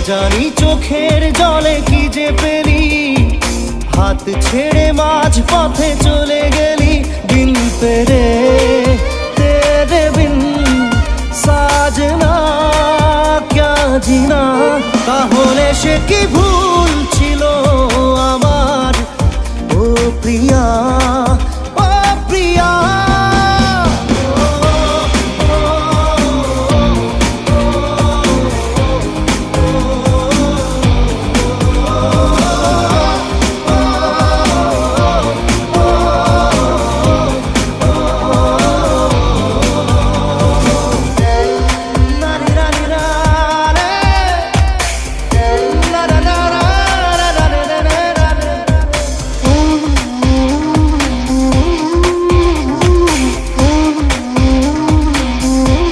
জানি চোখের জলে কি যে পেলি, হাত ছেড়ে মাঝ পথে চলে গেলি। বিন তেরে তেরে বিন সাজনা ক্যা জিনা, তাহলে সে কি ভুল